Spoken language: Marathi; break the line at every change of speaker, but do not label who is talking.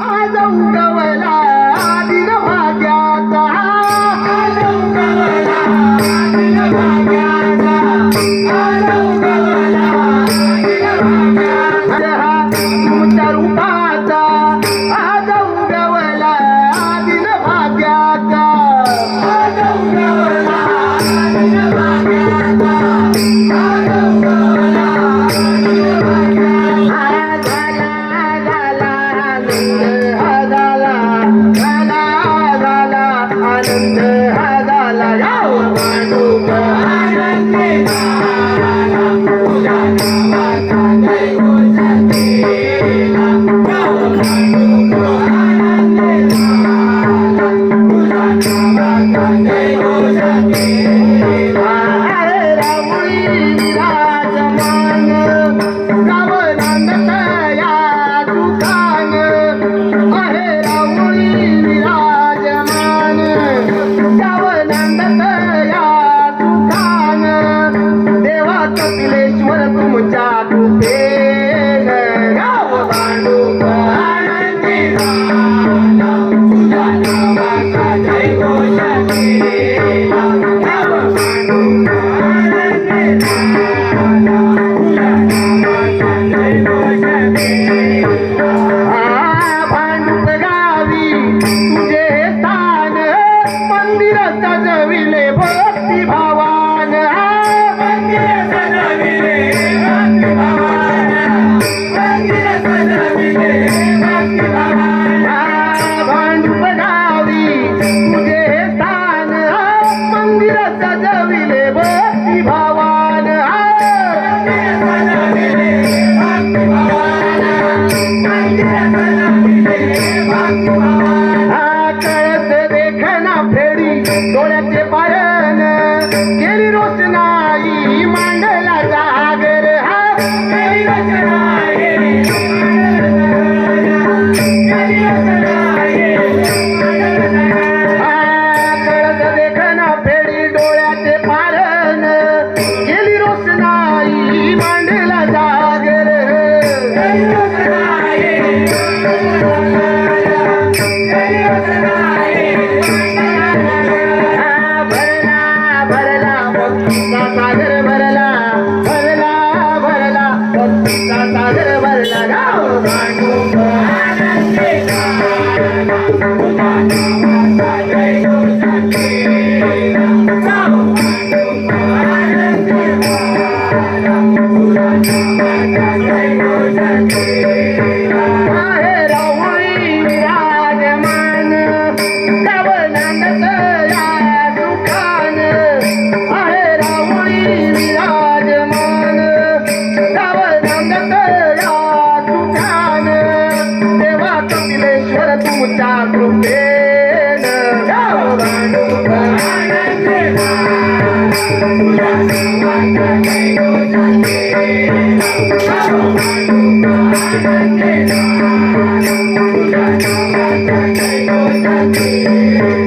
आज उगवला दिन भाग्याचा आज उगवला दिन भाग्याचा आज उगवला दिन भाग्याचा तुमच्या रूपाचा आज उगवला दिन भाग्याचा आज उगवला दिन भाग्याचा आज उगवला दिन भाग्याचा आनंद हा झाला याव भांडुप आनंदी झाला तुझ्या नावाचा जयघोष केला याव भांडुप आनंदी झाला तुझ्या नावाचा जयघोष केला रामुळी विराजमान गाव नांदत या दुकान आहे रामुळी विराजमान गाव नांदत या दुकान देवा कपिलेश्वर तुमच्या कृपेन गाव भांडुप आनंदी झाला तुझ्या नावाचा जयघोष केला गाव भांडुप आनंदी झाला तुझ्या नावाचा जयघोष केला भांडुप गावी तुझे स्थान मंदिर सजविले भक्ती भावान मंदिर सजविले भक्ती भावान मंदिर सजविले भक्ती भावान भांडुप गावी तुझे स्थान मंदिर सजविले भक्ती भावान मंदिर सजविले भक्ती भावान मंदिर सजविले भक्ती भावान कळस देखना फेडी डोळ्याचे पायन केली रोषणाई मांडला जागर केली रोषणाई कळस देखना फेडी डोळ्याचे पायन केली रोषणाई मांडला जागर केली रोषणाई भक्तीचा सागर भरला भरला भरला भक्तीचा सागर भरला गाव भांडुप आनंदी झाला तुझ्या नावाचा जयघोष केला गाव भांडुप आनंदी झाला तुझ्या नावाचा जयघोष केला आहे राहुळी विराजमान गाव नांदत या दुकान आहे राहुळी विराजमान गाव नांदत या दुकान देवा कपिलेश्वर तुमच्या कृपेन गाव भांडुप आनंदी झाला तुझ्या नावाचा जयघोष केला गाव भांडुप आनंदी झाला तुझ्या नावाचा जयघोष केला